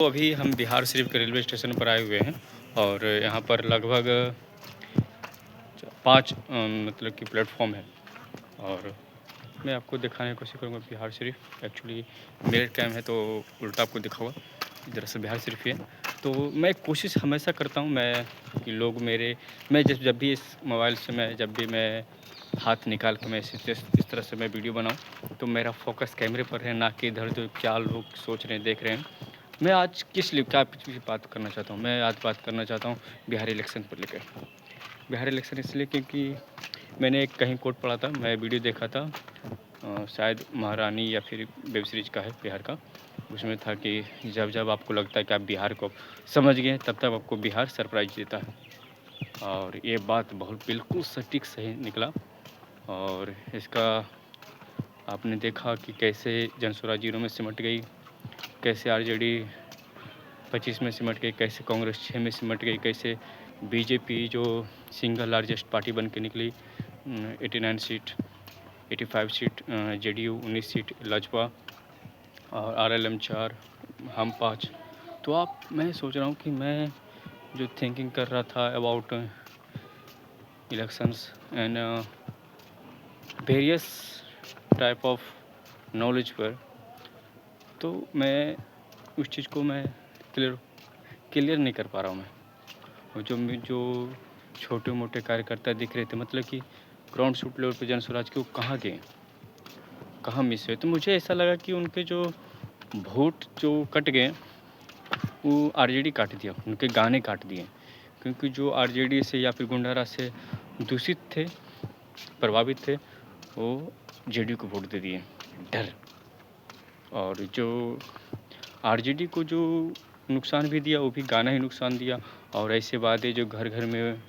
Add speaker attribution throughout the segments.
Speaker 1: तो अभी हम बिहार शरीफ के रेलवे स्टेशन पर आए हुए हैं और यहाँ पर लगभग 5 मतलब कि प्लेटफॉर्म है और मैं आपको दिखाने की कोशिश करूँगा बिहार शरीफ। एक्चुअली मेरे टाइम है तो उल्टा आपको दिखाऊंगा, दरअसल बिहार शरीफ ही है। तो मैं कोशिश हमेशा करता हूँ मैं कि लोग मैं जब भी इस मोबाइल से जब भी मैं हाथ निकाल के मैं इस तरह से मैं वीडियो बनाऊँ तो मेरा फोकस कैमरे पर है, ना कि इधर जो क्या लोग सोच रहे हैं देख रहे हैं। मैं आज किस लिए क्या बात करना चाहता हूँ, मैं आज बात करना चाहता हूँ बिहार इलेक्शन पर लेकर। बिहार इलेक्शन इसलिए क्योंकि मैंने एक कहीं कोट पढ़ा था, मैं वीडियो देखा था, शायद महारानी या फिर वेब सीरीज़ का है बिहार का। उसमें था कि जब जब आपको लगता है कि आप बिहार को समझ गए तब तक आपको बिहार सरप्राइज देता है। और ये बात बहुत बिल्कुल सटीक सही निकला। और इसका आपने देखा कि कैसे जनसुराज 0 में सिमट गई, कैसे आरजेडी 25 में सिमट गई, कैसे कांग्रेस 6 में सिमट गई, कैसे बीजेपी जो सिंगल लार्जेस्ट पार्टी बन के निकली 89 सीट, 85 सीट, जेडीयू 19 सीट, लाजपा और आरएलएम 4, हम 5। तो मैं सोच रहा हूँ कि मैं जो थिंकिंग कर रहा था about elections and various type of knowledge पर, तो मैं उस चीज़ को मैं क्लियर नहीं कर पा रहा हूँ मैं। और जो छोटे मोटे कार्यकर्ता दिख रहे थे, मतलब कि ग्राउंड शूट लेवल पर जनसुराज के, वो कहाँ गए, कहाँ मिस हुए। तो मुझे ऐसा लगा कि उनके जो वोट जो कट गए वो आरजेडी काट दिया, उनके गाने काट दिए। क्योंकि जो आरजेडी से या फिर गुंडारा से दूषित थे, प्रभावित थे, वो जेडीयू को वोट दे दिए डर। और जो आरजेडी को जो नुकसान भी दिया वो भी गाना ही नुकसान दिया। और ऐसे वादे जो घर घर में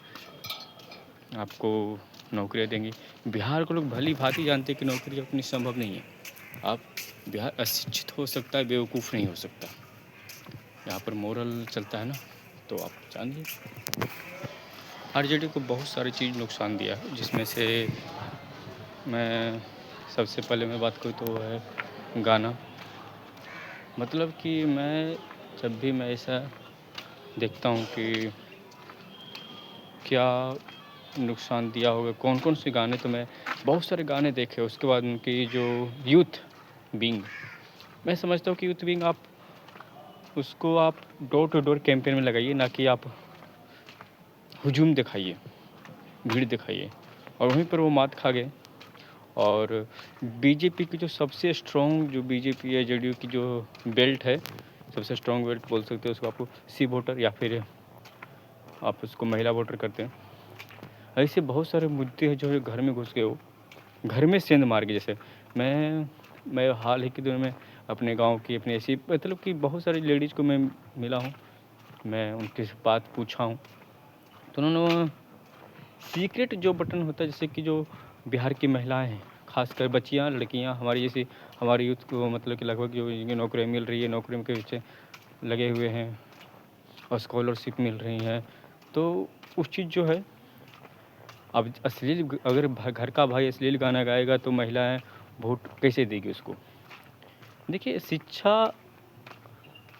Speaker 1: आपको नौकरियां देंगे। बिहार को लोग भली भांति जानते हैं कि नौकरी अपनी संभव नहीं है। आप बिहार अशिक्षित हो सकता है, बेवकूफ़ नहीं हो सकता। यहाँ पर मोरल चलता है ना, तो आप जानिए आरजेडी को बहुत सारी चीज़ नुकसान दिया है, जिसमें से मैं सबसे पहले मैं बात करूँ तो है गाना। मतलब कि जब भी मैं ऐसा देखता हूँ कि क्या नुकसान दिया होगा, कौन कौन से गाने, तो मैं बहुत सारे गाने देखे। उसके बाद उनकी जो यूथ विंग, मैं समझता हूँ कि यूथ विंग उसको आप डोर टू डोर कैंपेन में लगाइए, ना कि आप हुजूम दिखाइए, भीड़ दिखाइए। और वहीं पर वो मात खा गए। और बीजेपी की जो सबसे स्ट्रॉन्ग जो बीजेपी या जेडीयू की जो बेल्ट है, सबसे स्ट्रॉन्ग बेल्ट बोल सकते हैं उसको, आपको सी वोटर या फिर आप उसको महिला वोटर करते हैं। ऐसे बहुत सारे मुद्दे हैं जो घर में घुस गए, हो घर में सेंध मार के। जैसे मैं हाल ही के दिनों में अपने गांव की अपनी ऐसी, मतलब कि बहुत सारी लेडीज़ को मैं मिला हूँ, मैं उनकी बात पूछा हूँ, तो उन्होंने सीक्रेट जो बटन होता है, जैसे कि जो बिहार की महिलाएं हैं, खासकर बच्चियाँ लड़कियाँ हमारी जैसी, हमारी यूथ को, मतलब कि लगभग जो इनकी नौकरियाँ मिल रही है, नौकरियों के पीछे लगे हुए हैं और स्कॉलरशिप मिल रही हैं, तो उस चीज़ जो है, अब अगर घर का भाई अश्लील गाना गाएगा तो महिलाएं वोट कैसे देगी उसको। देखिए, शिक्षा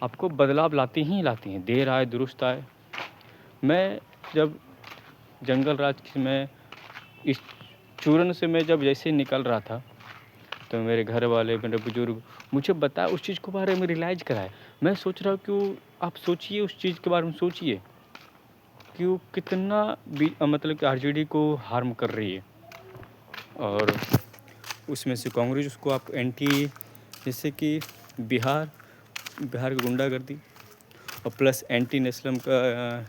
Speaker 1: आपको बदलाव लाती हैं, देर आए दुरुस्त आए। मैं जब जंगल राज की मैं इस चूरन से मैं जब जैसे निकल रहा था, तो मेरे घर वाले, मेरे बुजुर्ग मुझे बताया, उस चीज़ के बारे में रियलाइज़ कराया। मैं सोच रहा हूँ कि आप सोचिए, उस चीज़ के बारे में सोचिए कि वो कितना मतलब कि आरजेडी को हार्म कर रही है। और उसमें से कांग्रेस उसको आप एंटी, जैसे कि बिहार की गुंडागर्दी, और प्लस एंटी नेशनल का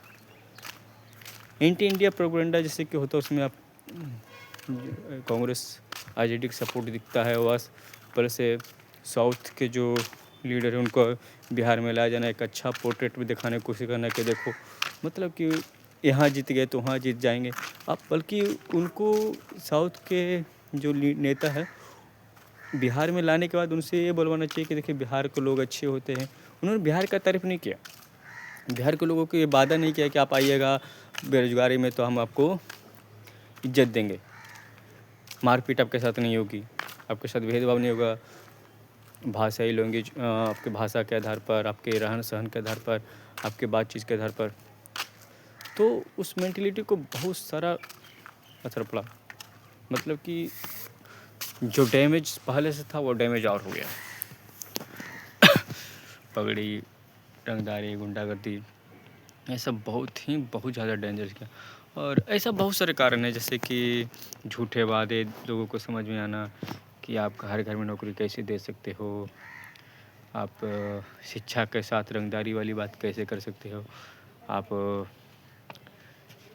Speaker 1: एंटी इंडिया प्रोपेगेंडा जैसे कि होता है, उसमें आप कांग्रेस आरजेडी का सपोर्ट दिखता है। बस प्लस साउथ के जो लीडर हैं उनको बिहार में लाया जाना, एक अच्छा पोर्ट्रेट भी दिखाने की कोशिश करना कि देखो, मतलब कि यहाँ जीत गए तो वहाँ जीत जाएंगे आप। बल्कि उनको साउथ के जो नेता है बिहार में लाने के बाद उनसे ये बोलवाना चाहिए कि देखिए, बिहार के लोग अच्छे होते हैं। उन्होंने बिहार का तारीफ़ नहीं किया, बिहार के लोगों को ये वादा नहीं किया कि आप आइएगा बेरोजगारी में तो हम आपको इज्जत देंगे, मारपीट आपके साथ नहीं होगी, आपके साथ भेदभाव नहीं होगा, भाषाई लैंग्वेज, आपके भाषा के आधार पर, आपके रहन सहन के आधार पर, आपके बातचीत के आधार पर, तो उस मेंटलिटी को बहुत सारा असर पड़ा। मतलब कि जो डैमेज पहले से था वो डैमेज और हो गया। पगड़ी, रंगदारी, गुंडागर्दी, ऐसा बहुत ज़्यादा डेंजरस किया। और ऐसा बहुत सारे कारण हैं, जैसे कि झूठे वादे लोगों को समझ में आना कि आप हर घर में नौकरी कैसे दे सकते हो, आप शिक्षा के साथ रंगदारी वाली बात कैसे कर सकते हो, आप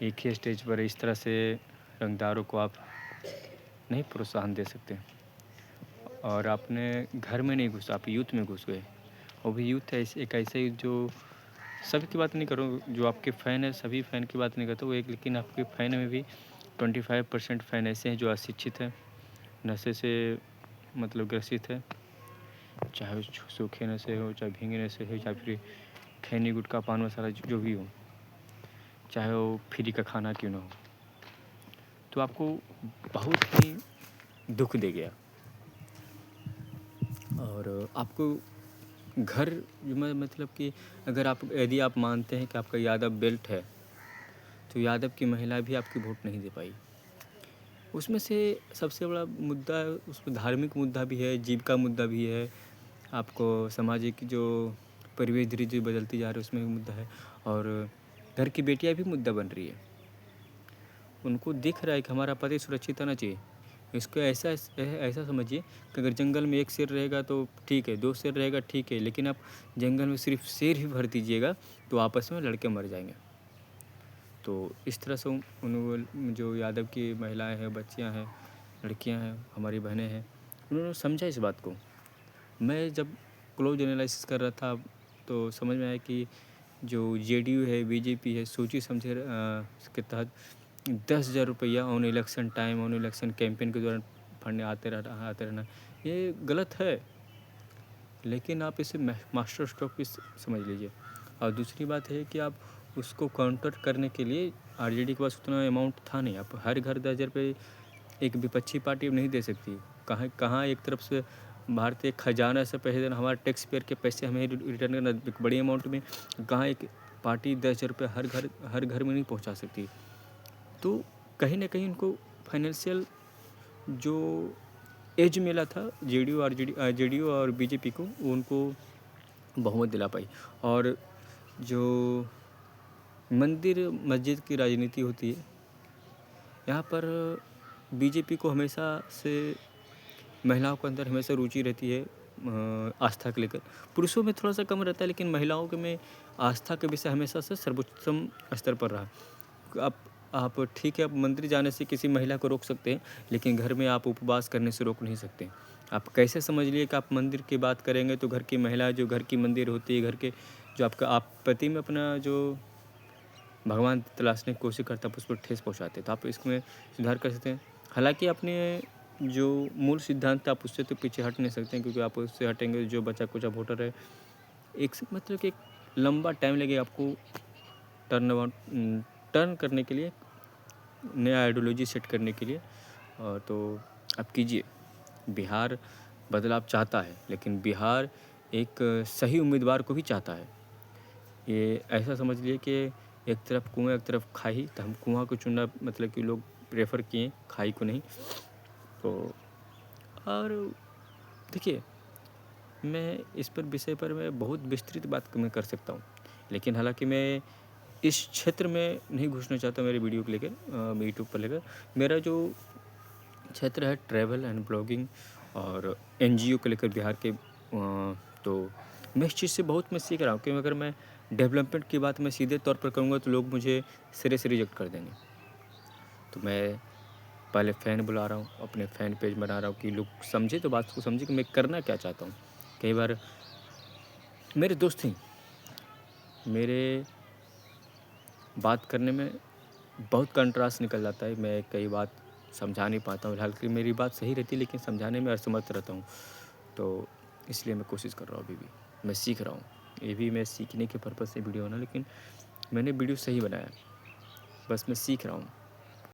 Speaker 1: एक ही स्टेज पर इस तरह से रंगदारों को आप नहीं प्रोत्साहन दे सकते। और आपने घर में नहीं घुसा, आप यूथ में घुस गए। वो भी यूथ है एक ऐसे यूथ जो, सभी की बात नहीं करूँ, जो आपके फ़ैन है सभी फ़ैन की बात नहीं करता वो एक, लेकिन आपके फ़ैन में भी 25% फ़ैन ऐसे हैं जो अशिक्षित हैं, नशे से मतलब ग्रसित है, चाहे वो सूखे नशे हो, चाहे भींगे नशे हो, चाहे फिर खैनी गुटखा पान मसाला जो भी हो, चाहे वो फ्री का खाना क्यों ना हो, तो आपको बहुत ही दुख दे गया। और आपको घर मतलब कि अगर आप यदि आप मानते हैं कि आपका यादव बेल्ट है, तो यादव की महिला भी आपकी वोट नहीं दे पाई। उसमें से सबसे बड़ा मुद्दा, उसमें धार्मिक मुद्दा भी है, जीविका मुद्दा भी है, आपको सामाजिक जो परिवेश धीरे धीरे बदलती जा रही है उसमें भी मुद्दा है, और घर की बेटियां भी मुद्दा बन रही है। उनको दिख रहा है कि हमारा पति सुरक्षित होना चाहिए। इसको ऐसा समझिए कि अगर जंगल में एक शेर रहेगा तो ठीक है, 2 शेर रहेगा ठीक है, लेकिन आप जंगल में सिर्फ शेर ही भर दीजिएगा तो आपस में लड़के मर जाएंगे। तो इस तरह से उन जो यादव की महिलाएं हैं, बच्चियां हैं, लड़कियां हैं, हमारी बहनें हैं, उन्होंने समझा इस बात को। मैं जब क्लोज एनालिसिस कर रहा था तो समझ में आया कि जो जेडीयू है, बीजेपी है, सोची समझे के तहत 10,000 रुपया on election time, on election campaign के दौरान फंड आते रहना, ये गलत है। लेकिन आप इसे मास्टर स्ट्रोक भी समझ लीजिए। और दूसरी बात है कि आप उसको काउंटर करने के लिए आरजेडी के पास उतना अमाउंट था नहीं। आप हर घर 10,000 रुपये एक विपक्षी पार्टी नहीं दे सकती। कहाँ एक तरफ से भारतीय खजाना से पैसे देना, हमारे टैक्स पेयर के पैसे हमें रिटर्न करना एक बड़ी अमाउंट में, कहाँ एक पार्टी 10,000 रुपये हर घर में नहीं पहुंचा सकती। तो कहीं ना कहीं उनको फाइनेंशियल जो एज मिला था जेडीयू और बीजेपी को, उनको बहुमत दिला पाई। और जो मंदिर मस्जिद की राजनीति होती है, यहाँ पर बीजेपी को हमेशा से महिलाओं के अंदर हमेशा रुचि रहती है आस्था को लेकर। पुरुषों में थोड़ा सा कम रहता है, लेकिन महिलाओं के में आस्था के विषय हमेशा से सर्वोच्चम स्तर पर रहा। आप ठीक है, आप मंदिर जाने से किसी महिला को रोक सकते हैं, लेकिन घर में आप उपवास करने से रोक नहीं सकते। आप कैसे समझ लिए कि आप मंदिर की बात करेंगे तो घर की महिला जो घर की मंदिर होती है, घर के जो आपका आप पति में अपना जो भगवान तलाशने की कोशिश करता है उस पर ठेस पहुँचाते हैं, तो आप इसमें सुधार कर सकते हैं। हालांकि अपने जो मूल सिद्धांत आप उससे तो पीछे हट नहीं सकते हैं, क्योंकि आप उससे हटेंगे जो बचा कुचा वोटर है, एक मतलब कि एक लंबा टाइम लगेगा आपको टर्न करने के लिए, नया आइडियोलॉजी सेट करने के लिए। तो आप कीजिए। बिहार बदलाव चाहता है, लेकिन बिहार एक सही उम्मीदवार को भी चाहता है। ये ऐसा समझ लिए कि एक तरफ कुआं एक तरफ खाई, तो हम कुआं को चुनना मतलब कि लोग प्रेफर किए, खाई को नहीं। तो और देखिए, मैं इस पर विषय पर मैं बहुत विस्तृत बात मैं कर सकता हूँ, लेकिन हालांकि मैं इस क्षेत्र में नहीं घुसना चाहता मेरे वीडियो को लेकर, यूट्यूब पर लेकर। मेरा जो क्षेत्र है ट्रैवल एंड ब्लॉगिंग और एनजीओ को लेकर बिहार के, तो मैं इस चीज़ से बहुत मैं सीख रहा हूँ, क्योंकि अगर मैं डेवलपमेंट की बात मैं सीधे तौर पर करूँगा तो लोग मुझे सिरे से रिजेक्ट कर देंगे। तो मैं पहले फ़ैन बुला रहा हूँ, अपने फ़ैन पेज बना रहा हूँ कि लोग समझे, तो बात को समझे कि मैं करना क्या चाहता हूँ। कई बार मेरे दोस्त हैं, मेरे बात करने में बहुत कंट्रास्ट निकल जाता है, मैं कई बात समझा नहीं पाता हूँ, हालांकि मेरी बात सही रहती है लेकिन समझाने में असमर्थ रहता हूँ। तो इसलिए मैं कोशिश कर रहा हूँ, अभी भी मैं सीख रहा हूँ। ये भी मैं सीखने के पर्पज़ से वीडियो बना, लेकिन मैंने वीडियो सही बनाया, बस मैं सीख रहा हूँ।